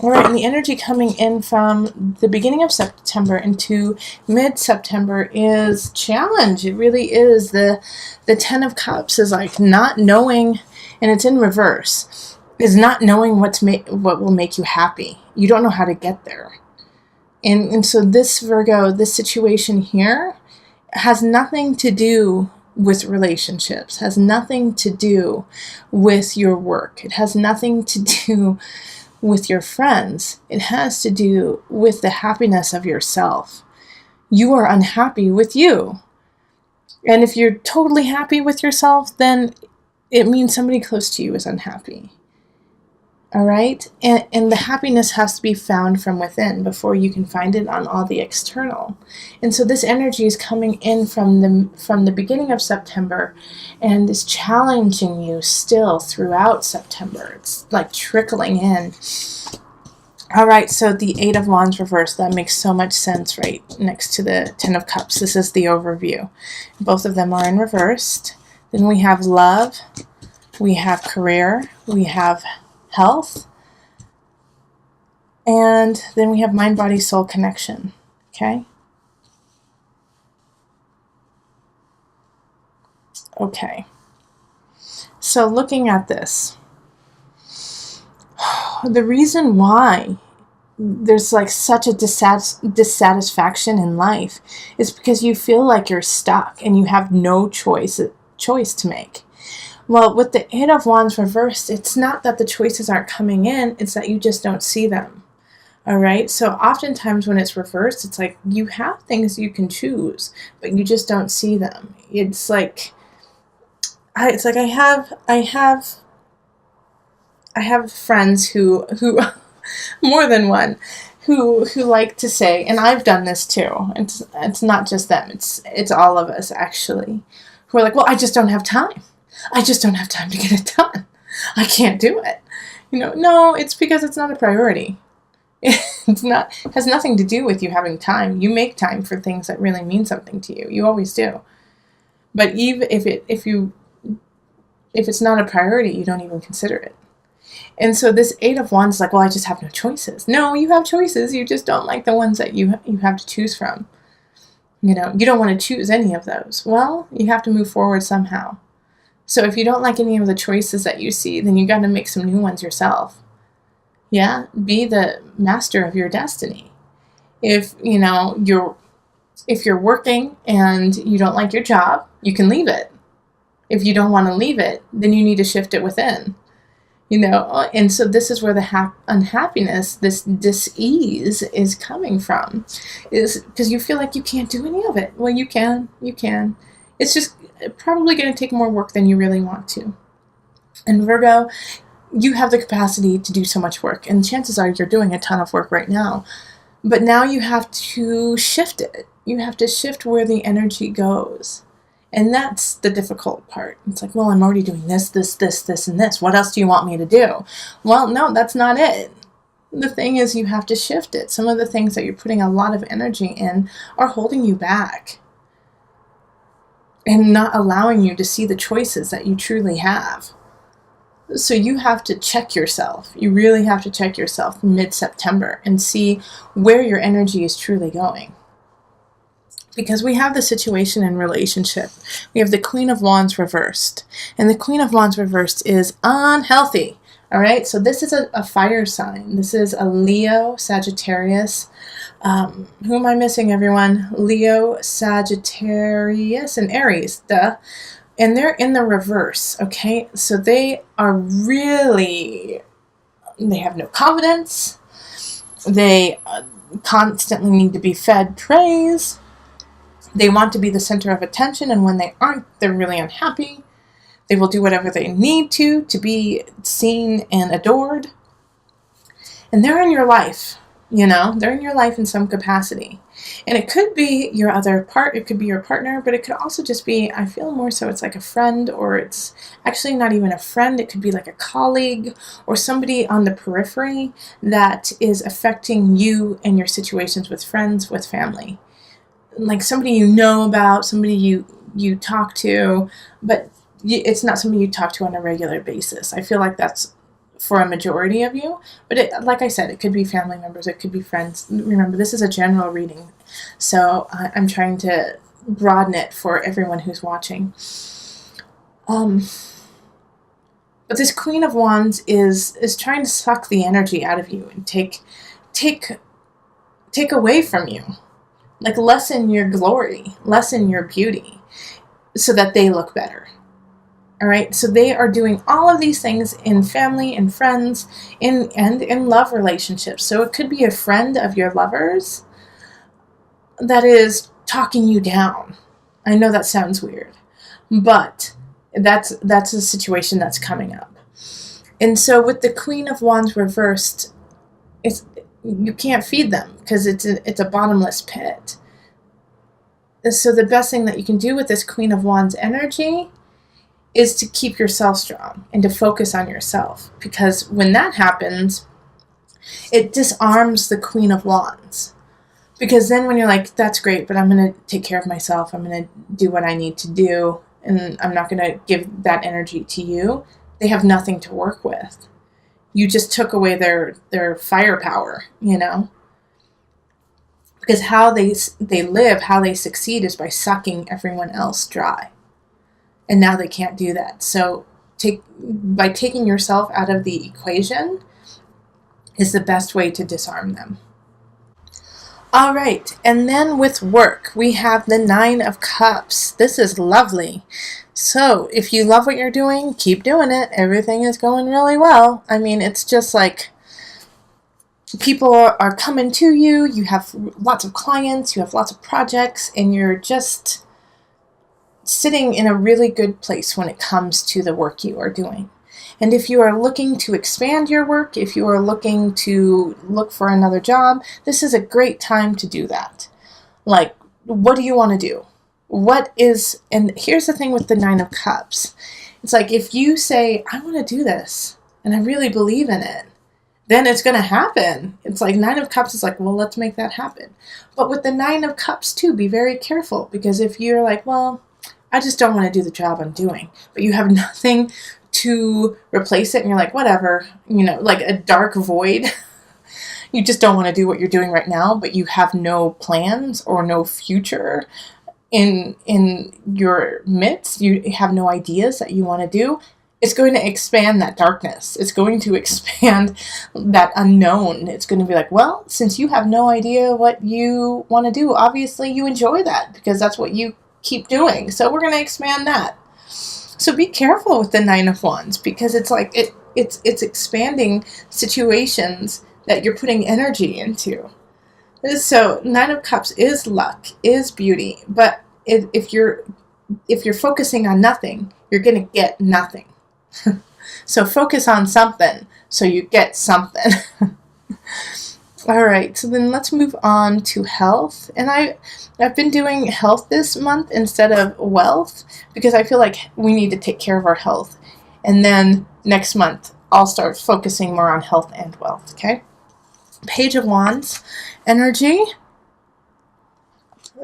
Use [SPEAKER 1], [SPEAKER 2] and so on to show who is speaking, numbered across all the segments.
[SPEAKER 1] All right, and the energy coming in from the beginning of September into mid-September is challenge. It really is. The Ten of Cups is like not knowing, and it's in reverse, is not knowing what will make you happy. You don't know how to get there. And so this Virgo, this situation here has nothing to do with relationships, has nothing to do with your work. It has nothing to do with your friends. It has to do with the happiness of yourself. You are unhappy with you. And if you're totally happy with yourself, then it means somebody close to you is unhappy. All right? And the happiness has to be found from within before you can find it on all the external. And so this energy is coming in from the beginning of September and is challenging you still throughout September. It's like trickling in. All right, so the Eight of Wands reversed, that makes so much sense right next to the Ten of Cups. This is the overview. Both of them are in reversed. Then we have love, we have career, we have health, and then we have mind, body, soul connection. Okay? Okay. So looking at this, the reason why there's like such a dissatisfaction in life is because you feel like you're stuck and you have no choice to make. Well, with the Eight of Wands reversed, it's not that the choices aren't coming in, it's that you just don't see them. All right? So oftentimes when it's reversed, it's like you have things you can choose, but you just don't see them. It's like I have friends who more than one who like to say, and I've done this too. It's not just them. It's all of us actually, who are like, well, I just don't have time. I just don't have time to get it done. I can't do it. No, it's because it's not a priority. It has nothing to do with you having time. You make time for things that really mean something to you. You always do. But even if it's not a priority, you don't even consider it. And so this Eight of Wands is like, well, I just have no choices. No, you have choices. You just don't like the ones that you have to choose from. You don't want to choose any of those. Well, you have to move forward somehow. So if you don't like any of the choices that you see, then you got to make some new ones yourself. Yeah, be the master of your destiny. If you're working and you don't like your job, you can leave it. If you don't want to leave it, then you need to shift it within. And so this is where the unhappiness, this dis-ease is coming from, is because you feel like you can't do any of it. Well, you can. It's just probably going to take more work than you really want to. And Virgo, you have the capacity to do so much work, and chances are you're doing a ton of work right now. But now you have to shift it. You have to shift where the energy goes. And that's the difficult part. It's like, well, I'm already doing this, and this. What else do you want me to do? Well, no, that's not it. The thing is, you have to shift it. Some of the things that you're putting a lot of energy in are holding you back and not allowing you to see the choices that you truly have. So you have to check yourself. You really have to check yourself mid-September and see where your energy is truly going. Because we have the situation in relationship. We have the Queen of Wands reversed. And the Queen of Wands reversed is unhealthy. All right? So this is a fire sign. This is a Leo, Sagittarius. Who am I missing, everyone? Leo, Sagittarius, and Aries. Duh. And they're in the reverse. Okay? So they have no confidence. They constantly need to be fed praise. They want to be the center of attention, and when they aren't, they're really unhappy. They will do whatever they need to be seen and adored. And they're in your life, they're in your life in some capacity. And it could be it could be your partner, but it could also just be, I feel more so it's like a friend, or it's actually not even a friend. It could be like a colleague or somebody on the periphery that is affecting you and your situations with friends, with family. Like somebody you know about, somebody you talk to, but it's not somebody you talk to on a regular basis. I feel like that's for a majority of you. But like I said, it could be family members, it could be friends. Remember, this is a general reading, so I'm trying to broaden it for everyone who's watching. But this Queen of Wands is trying to suck the energy out of you and take away from you. Like, lessen your glory, lessen your beauty, so that they look better. All right, so they are doing all of these things in family and friends, and in love relationships. So it could be a friend of your lovers that is talking you down. I know that sounds weird, but that's a situation that's coming up. And so with the Queen of Wands reversed, you can't feed them because it's a bottomless pit. So the best thing that you can do with this Queen of Wands energy is to keep yourself strong and to focus on yourself, because when that happens, it disarms the Queen of Wands. Because then when you're like, that's great, but I'm going to take care of myself, I'm going to do what I need to do, and I'm not going to give that energy to you, they have nothing to work with. You just took away their firepower, you know? Because how they live, how they succeed is by sucking everyone else dry. And now they can't do that. So by taking yourself out of the equation is the best way to disarm them. All right, and then with work, we have the 9 of Cups. This is lovely. So if you love what you're doing, keep doing it. Everything is going really well. I mean, it's just like people are coming to you. You have lots of clients. You have lots of projects. And you're just sitting in a really good place when it comes to the work you are doing. And if you are looking to expand your work, if you are looking to look for another job, this is a great time to do that. Like, what do you want to do? And here's the thing with the 9 of Cups. It's like, if you say, I want to do this, and I really believe in it, then it's going to happen. It's like 9 of Cups is like, well, let's make that happen. But with the 9 of Cups too, be very careful, because if you're like, well, I just don't want to do the job I'm doing, but you have nothing to replace it, and you're like, whatever, you know, like a dark void. You just don't want to do what you're doing right now, but you have no plans or no future in your midst. You have no ideas that you want to do. It's going to expand that darkness. It's going to expand that unknown. It's going to be like, well, since you have no idea what you want to do, obviously you enjoy that because that's what you keep doing. So we're going to expand that. So be careful with the 9 of Wands, because it's like it's expanding situations that you're putting energy into. So 9 of Cups is luck, is beauty, but if you're focusing on nothing, you're going to get nothing. So focus on something so you get something. All right, so then let's move on to health. And I've been doing health this month instead of wealth, because I feel like we need to take care of our health. And then next month, I'll start focusing more on health and wealth, okay? Page of Wands energy.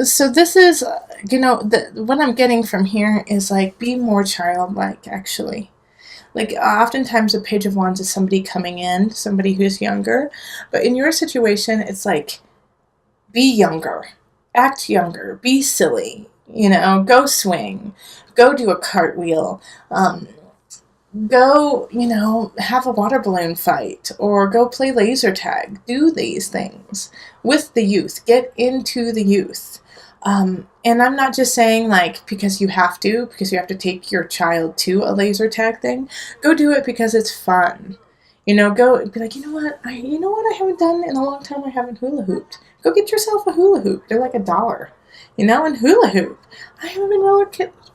[SPEAKER 1] So this is, what I'm getting from here is like, be more childlike, actually. Like, oftentimes a Page of Wands is somebody coming in, somebody who's younger. But in your situation, it's like, be younger. Act younger. Be silly. Go swing. Go do a cartwheel. Go, have a water balloon fight. Or go play laser tag. Do these things with the youth. Get into the youth. And I'm not just saying, like, because you have to take your child to a laser tag thing. Go do it because it's fun. Go be like, you know what I haven't done in a long time? I haven't hula hooped. Go get yourself a hula hoop. They're like $1, and hula hoop. I haven't been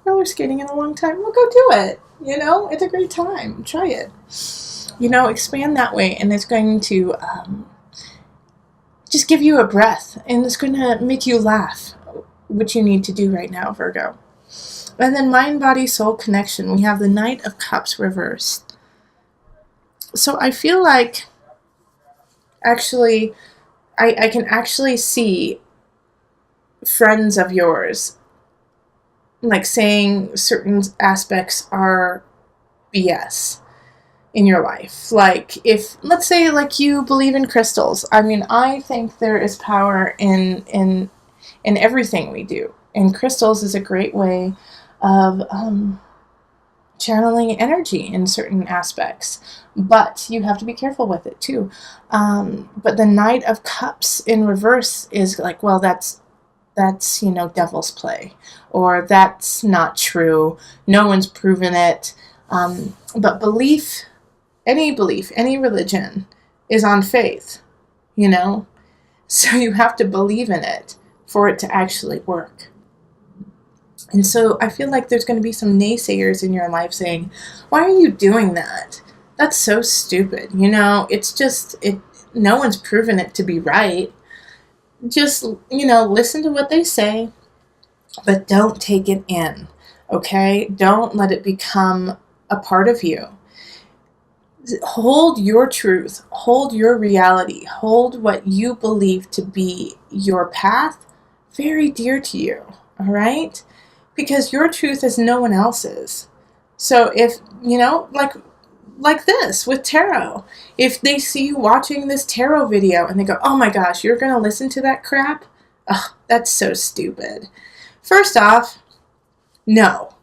[SPEAKER 1] roller skating in a long time. Well, go do it. It's a great time. Try it. Expand that way, and it's going to just give you a breath, and it's going to make you laugh, which you need to do right now, Virgo. And then mind, body, soul connection. We have the Knight of Cups reversed. So I feel like, actually, I can actually see friends of yours, like, saying certain aspects are BS. in your life. Like, if, let's say, like, you believe in crystals. I mean, I think there is power in everything we do. And crystals is a great way of channeling energy in certain aspects. But you have to be careful with it too. But the Knight of Cups in reverse is like, well, that's devil's play, or that's not true. No one's proven it. But any religion is on faith, so you have to believe in it for it to actually work. And so I feel like there's going to be some naysayers in your life saying, why are you doing that? That's so stupid. It's just, no one's proven it to be right. Just, listen to what they say, but don't take it in, okay? Don't let it become a part of you. Hold your truth, hold your reality, hold what you believe to be your path very dear to you, all right? Because your truth is no one else's. So if, like this with tarot, if they see you watching this tarot video and they go, oh my gosh, you're going to listen to that crap? Ugh, that's so stupid. First off, no,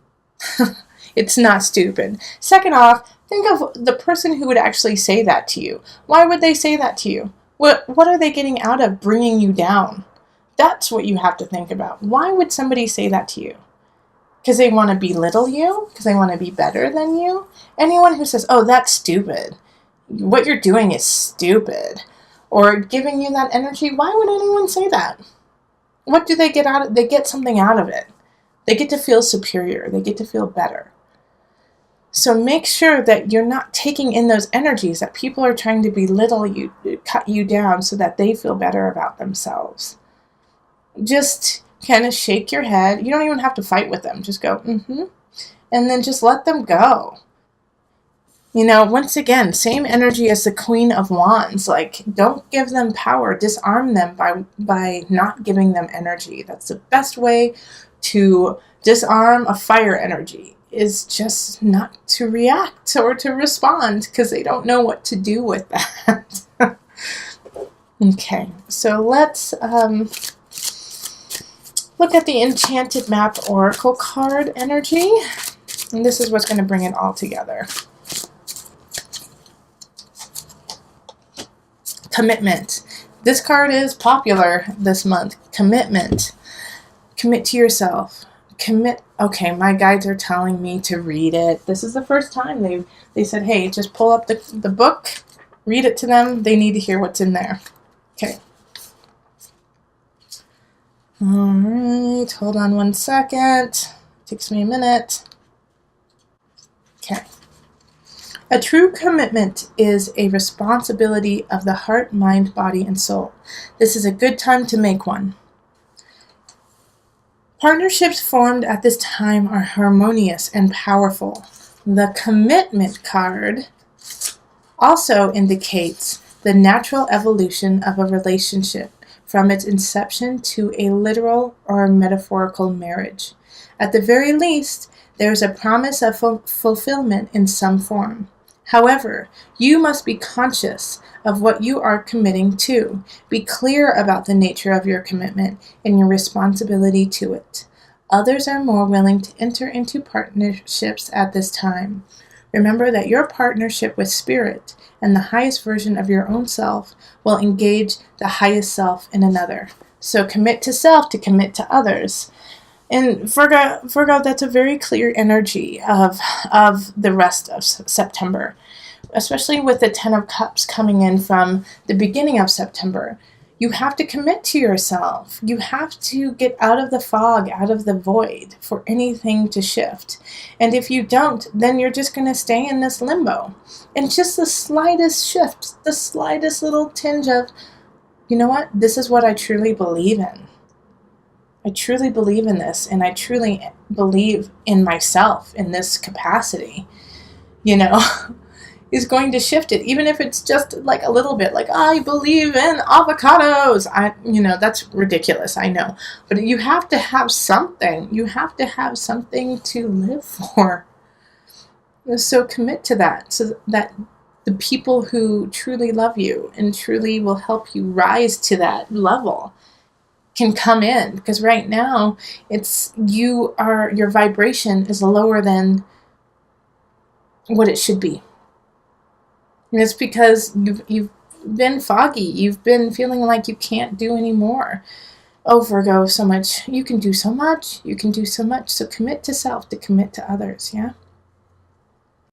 [SPEAKER 1] it's not stupid. Second off, think of the person who would actually say that to you. Why would they say that to you? What are they getting out of bringing you down? That's what you have to think about. Why would somebody say that to you? Because they want to belittle you? Because they want to be better than you? Anyone who says, oh, that's stupid, what you're doing is stupid, or giving you that energy, why would anyone say that? What do they get out of? They get something out of it. They get to feel superior. They get to feel better. So make sure that you're not taking in those energies that people are trying to belittle you, cut you down so that they feel better about themselves. Just kind of shake your head. You don't even have to fight with them. Just go, and then just let them go. Once again, same energy as the Queen of Wands. Like, don't give them power. Disarm them by not giving them energy. That's the best way to disarm a fire energy, is just not to react or to respond, because they don't know what to do with that. Okay, so let's look at the Enchanted Map Oracle card energy. And this is what's going to bring it all together. Commitment. This card is popular this month. Commitment. Commit to yourself. Commit. Okay, my guides are telling me to read it. This is the first time they said, hey, just pull up the book, read it to them. They need to hear what's in there. Okay. All right, hold on 1 second. Takes me a minute. Okay. A true commitment is a responsibility of the heart, mind, body, and soul. This is a good time to make one. Partnerships formed at this time are harmonious and powerful. The commitment card also indicates the natural evolution of a relationship from its inception to a literal or metaphorical marriage. At the very least, there is a promise of fulfillment in some form. However, you must be conscious of what you are committing to. Be clear about the nature of your commitment and your responsibility to it. Others are more willing to enter into partnerships at this time. Remember that your partnership with Spirit and the highest version of your own self will engage the highest self in another. So commit to self to commit to others. And Virgo, that's a very clear energy of the rest of September, especially with the Ten of Cups coming in from the beginning of September. You have to commit to yourself. You have to get out of the fog, out of the void for anything to shift. And if you don't, then you're just going to stay in this limbo. And just the slightest shift, the slightest little tinge of, you know what? This is what I truly believe in. I truly believe in this, and I truly believe in myself in this capacity, is going to shift it, even if it's just like a little bit, like, I believe in avocados. That's ridiculous, I know. But you have to have something. You have to have something to live for. So commit to that, so that the people who truly love you and truly will help you rise to that level can come in. Because right now your vibration is lower than what it should be. And it's because you've been foggy. You've been feeling like you can't do any more. Oh, Virgo, so much. You can do so much. You can do so much. So commit to self to commit to others, yeah?